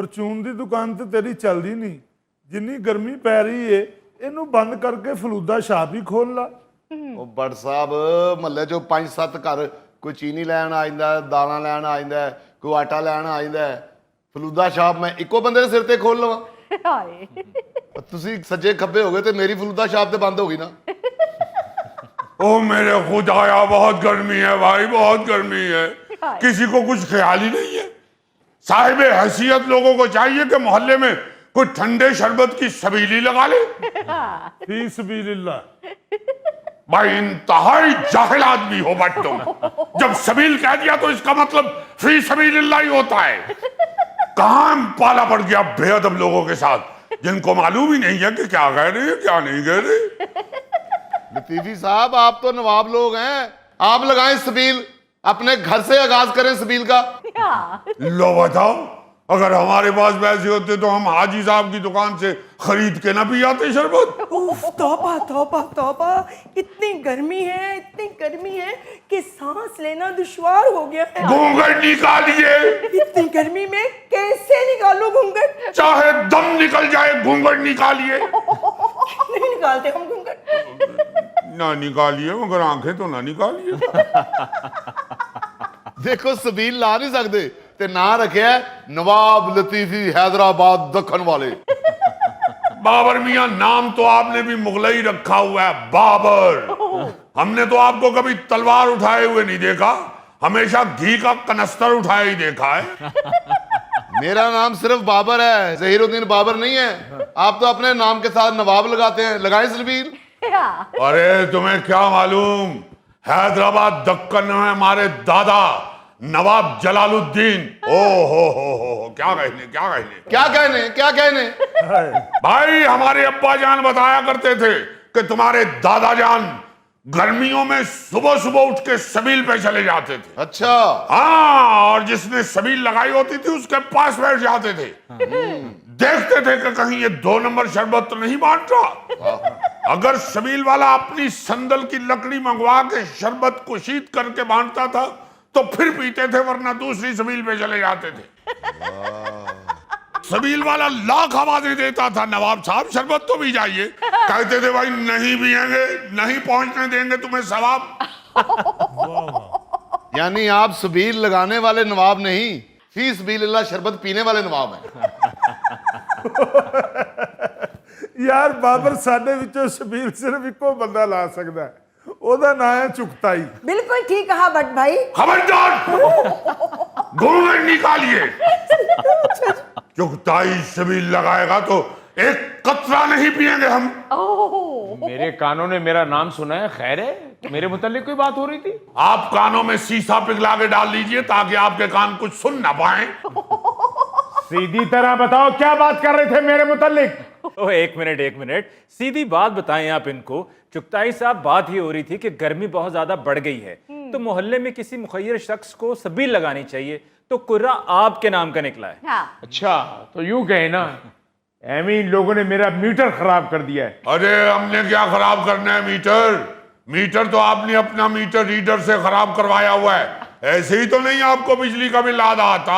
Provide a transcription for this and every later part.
परचून की दुकान तो तेरी चलती नहीं, जिन्नी गर्मी पै रही है इनू बंद करके फलूदा शाप ही खोल ला। ਉਹ ਬਟ ਸਾਹਿਬ ਮਹੱਲੇ ਚੋਂ 5-7 ਘਰ ਕੋਈ ਚੀਨੀ ਲੈਣ ਆ ਜਾਂਦਾ, ਦਾਲਾਂ ਲੈਣ ਆ ਜਾਂਦਾ, ਕੋਈ ਆਟਾ ਲੈਣ ਆ ਜਾਂਦਾ। ਫਲੂਦਾ ਸ਼ਾਪ ਮੈਂ ਇੱਕੋ ਬੰਦੇ ਦੇ ਸਿਰ ਤੇ ਖੋਲ ਲਵਾਂ? ਹਾਏ ਤੁਸੀਂ ਸੱਜੇ ਖੱਬੇ ਹੋ ਗਏ ਤੇ ਮੇਰੀ ਫਲੂਦਾ ਸ਼ਾਪ ਤੇ ਬੰਦ ਹੋ ਗਈ ਨਾ। ओ मेरे खुदाया, बहुत गर्मी है भाई, बहुत गर्मी है, किसी को कुछ ख्याल ही नहीं है। साहिब हैसियत लोगों को चाहिए कि मोहल्ले में कोई ठंडे शरबत की सबीली लगा ले। फी सबीलिल्लाह भाई, इंतहाई जाहिल आदमी हो बट तुम। जब सबील कह दिया तो इसका मतलब फी सबीलिल्लाह ही होता है। कहां पाला पड़ गया बेअदब लोगों के साथ, जिनको मालूम ही नहीं है कि क्या कह रहे हैं क्या नहीं कह रहे। लतीफी साहब आप तो नवाब लोग हैं, आप लगाएं सबील, अपने घर से आगाज करें सबील का। लो बताओ, अगर हमारे पास पैसे होते तो हम हाजी साहब की दुकान से खरीद के ना पी आते शरबत। उफ, तौबा तौबा तौबा, इतनी गर्मी है कि सांस लेना दुश्वार हो गया है। घूंघट निकालिए, इतनी गर्मी में कैसे निकालो घूंघट? चाहे दम निकल जाए घूंघट निकालिए। नहीं निकालते हम घूंघट। ना निकालिए मगर आंखें तो ना निकालिए। देखो सबील ला नहीं सकते ते ना रखे नवाब लतीफी हैदराबाद दखन वाले। बाबर मियां, नाम तो आपने भी मुगलई रखा हुआ है, बाबर। हमने तो आपको कभी तलवार उठाए हुए नहीं देखा, हमेशा घी का कनस्तर उठाए ही देखा है। मेरा नाम सिर्फ बाबर है, जहीरुद्दीन बाबर नहीं है। आप तो अपने नाम के साथ नवाब लगाते हैं, लगाएं सबील। अरे तुम्हें क्या मालूम, हैदराबाद दक्कन में हमारे दादा नवाब जलालुद्दीन, ओ हो, क्या कहने भाई, हमारे अब्बा जान बताया करते थे कि तुम्हारे दादा जान गर्मियों में सुबह सुबह उठ के सबील पे चले जाते थे। अच्छा। हाँ, और जिसने सबील लगाई होती थी उसके पास बैठ जाते थे। देखते थे कि कहीं ये 2 नंबर शरबत तो नहीं बांट रहा। अगर सबील वाला अपनी संदल की लकड़ी मंगवा के शरबत को शीत करके बांटता था तो फिर पीते थे, वरना दूसरी सबील पे चले जाते थे। सबील वाला लाख आवाजें देता था, नवाब साहब शरबत तो भी जाइए। कहते थे भाई नहीं पिएंगे, नहीं पहुंचने देंगे तुम्हें सवाब। यानी आप सबील लगाने वाले नवाब नहीं, फी सबीलिल्लाह शरबत पीने वाले नवाब हैं। यार बाबर, साडे विचों सबील सिर्फ इको बंदा ला सकता है, ओदा नाम है चुगताई। बिल्कुल ठीक कहा बट भाई। खबरदार, घूंघट निकालिए। चुगताई सबील लगाएगा तो एक कतरा नहीं पिएंगे हम। मेरे कानों ने मेरा नाम सुना है, खैर है? मेरे मुतालिक कोई बात हो रही थी? आप कानों में शीशा पिघला के डाल लीजिए ताकि आपके कान कुछ सुन ना पाए। सीधी तरह बताओ, क्या बात कर रहे थे मेरे मुतालिक? ओह, एक मिनट, सीधी बात बताएं आप इनको। चुगताई साहब, बात ये हो रही थी कि गर्मी बहुत ज्यादा बढ़ गई है, तो मोहल्ले में किसी मुखय्यर शख्स को सबील लगानी चाहिए, तो कुर्रा आपके नाम का निकला है। हाँ। अच्छा, तो यूं कहे ना, एमी इन लोगों ने मेरा मीटर खराब कर दिया है। अरे हमने क्या खराब करना है मीटर तो आपने अपना मीटर रीडर से खराब करवाया हुआ है, ऐसे ही तो नहीं आपको बिजली का बिल आधा आता।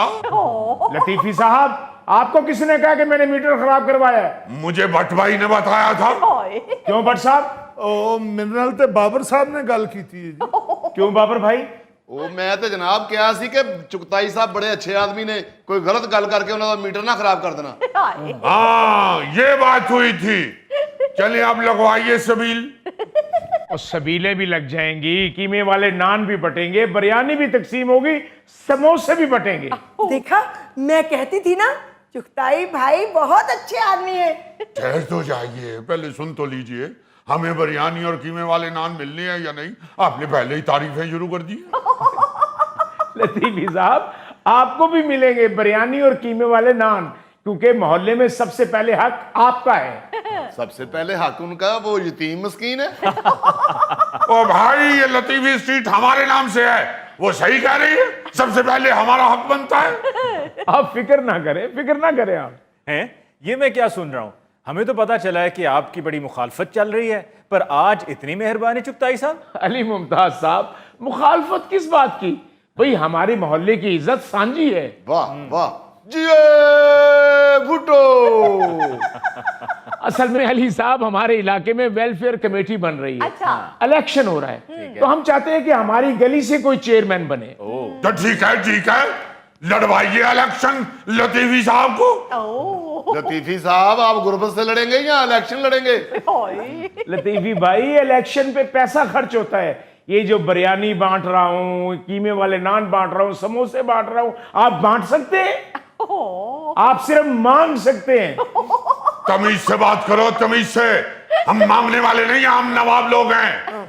लतीफी साहब, आपको किसने कहा कि मैंने मीटर खराब करवाया है? मुझे भट्ट भाई ने बताया था। क्यों भट्ट साहब? ओ मिनरल ते बाबर साहब ने गल की थी जी। क्यों बाबर भाई? ਉਹ ਮੈਂ ਤੇ ਜਨਾਬ ਕਿਹਾ ਸੀ ਕਿ ਚੁਗਤਾਈ ਸਾਹਿਬ ਬੜੇ ਅੱਛੇ ਆਦਮੀ ਨੇ, ਕੋਈ ਗਲਤ ਗੱਲ ਕਰਕੇ ਉਹਨਾਂ ਦਾ ਮੀਟਰ ਨਾ ਖਰਾਬ ਕਰ ਦੇਣਾ। हाँ, ये बात हुई थी। चलिए आप लगवाइए सबील। और सबीलें भी लग जाएंगी, कीमे वाले नान भी बटेंगे, बिरयानी भी तकसीम होगी, समोसे भी बटेंगे। देखा, मैं कहती थी ना, चुगताई भाई बहुत अच्छे आदमी है। ठहर तो जाइए, पहले सुन तो लीजिए, हमें बिरयानी और कीमे वाले नान मिलने हैं या नहीं? आपने पहले ही तारीफें शुरू कर दी। लतीफी साहब, आपको भी मिलेंगे बिरयानी और कीमे वाले नान, क्योंकि मोहल्ले में सबसे पहले हक आपका है। सबसे पहले हक उनका, वो यतीम मस्कीन है। ओ भाई, ये लतीफी स्ट्रीट हमारे नाम से है, वो सही कह रही है, सबसे पहले हमारा हक बनता है। आप फिक्र ना करें आप। हैं? ये मैं क्या सुन रहा हूँ? हमें तो पता चला है कि आपकी बड़ी मुखालफत चल रही है, पर आज इतनी मेहरबानी चुगताई साहब। अली मुमताज साहब, मुखालफत किस बात की? भाई हमारे मोहल्ले की इज्जत सांझी है। वाह वाह जी। असल में अली साहब हमारे इलाके में वेलफेयर कमेटी बन रही है। अच्छा। इलेक्शन हो रहा है, तो हम चाहते हैं कि हमारी गली से कोई चेयरमैन बने। तो ठीक है, लड़वाइए इलेक्शन लतीफी साहब को। लतीफी साहब, आप गुर्बत से लड़ेंगे या इलेक्शन लड़ेंगे? लतीफी भाई, इलेक्शन पे पैसा खर्च होता है। ये जो बिरयानी बांट रहा हूँ, कीमे वाले नान बांट रहा हूँ, समोसे बांट रहा हूँ, आप बांट सकते हैं? आप सिर्फ मांग सकते हैं। तमीज से बात करो, तमीज से। हम मांगने वाले नहीं, हम नवाब लोग हैं।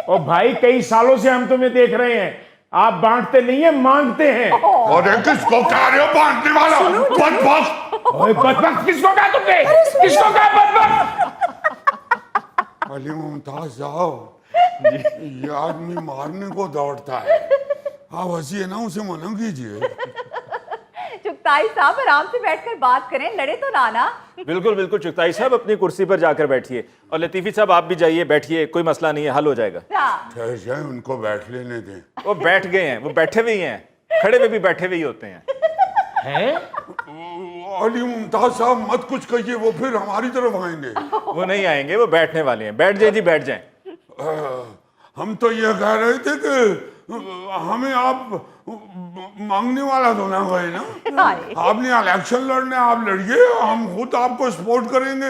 और भाई कई सालों से हम तुम्हें देख रहे हैं, आप बांटते नहीं है, मांगते हैं। और किसको कह रहे हो बांटने वाला? बदबख्त। ओए बदबख्त किसको कहा तुमने? किसको कहा बदबख्त? अली मुमताज साहब, ये आदमी मारने को दौड़ता है। आप हंसी है ना, उसे मना कीजिए। चुगताई साहब आराम से बैठकर बात करें, लड़े तो ना। बिल्कुल बिल्कुल चुगताई साहब, अपनी कुर्सी पर जाकर बैठिए, और लतीफी साहब आप भी जाइए, बैठिए, कोई मसला नहीं है, हल हो जाएगा। ठहर जाए, उनको बैठ लेने दें। वो बैठ गए हैं, वो बैठे हुए ही हैं, खड़े हुए भी बैठे हुए ही होते हैं। अली मुमताज साहब मत कुछ कहिए, वो फिर हमारी तरफ आएंगे। वो नहीं आएंगे, वो बैठने वाले हैं। बैठ जाए जी, बैठ जाए। हम तो ये कह रहे थे कि हमें आप मांगने वाला तो ना गए ना। आपने इलेक्शन लड़ने, आप लड़िए, हम खुद आपको सपोर्ट करेंगे।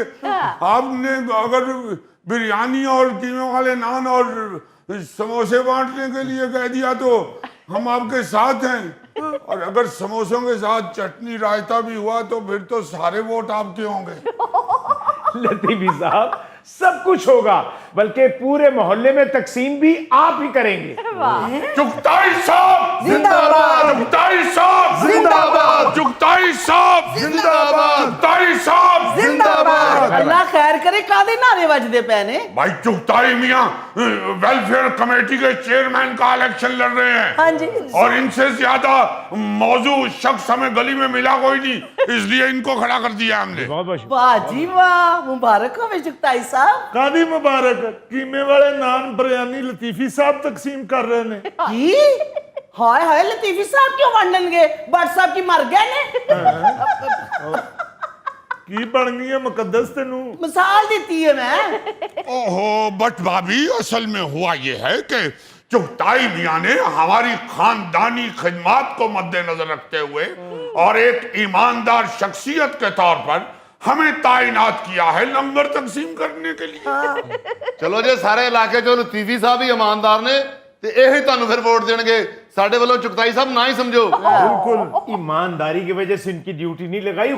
आपने अगर बिरयानी और कीमे वाले नान और समोसे बांटने के लिए कह दिया तो हम आपके साथ हैं, और अगर समोसों के साथ चटनी रायता भी हुआ तो फिर तो सारे वोट आपके होंगे। लतीफी साहब, सब कुछ होगा, बल्कि पूरे मोहल्ले में तकसीम भी आप ही करेंगे। चुगताई साहब जिंदाबाद! चुगताई साहब जिंदाबाद! चुगताई साहब जिंदाबाद! चुगताई साहब जिंदाबाद। अल्लाह खैर करे, कादे नारे वजदे पैने। भाई चुगताई मियां वेलफेयर कमेटी के चेयरमैन का इलेक्शन लड़ रहे हैं। हाँ जी। और इनसे ज्यादा मौजू शख्स हमें गली में मिला कोई नहीं, इसलिए इनको खड़ा कर दिया हमने। बहुत बहुत वाह जी वाह, मुबारक हो चुगताई साहब। कादी मुबारक, कीमे वाले नान बिरयानी लतीफी साहब तकसीम कर रहे ने। की हाय हाय, लतीफी साहब क्यों वंडन गए? बट साहब की मर गए ने। की बन गई है मुकद्दस तेनू? मिसाल देती है मैं। ओहो, बट भाभी असल में हुआ ये है कि चुगताई मियां ने हमारी खानदानी खिदमत को मद्देनजर रखते हुए और एक ईमानदार शख्सियत के तौर पर हमें ताइनात किया है लंगर तकसीम करने के लिए। चलो जे सारे इलाके चो लतीफी साहब ही ईमानदार ने ते यही तुहानू फिर वोट देणगे। साडे वालों चुगताई साहब ना ही समझो। बिल्कुल ईमानदारी की वजह से इनकी ड्यूटी नहीं लगाई।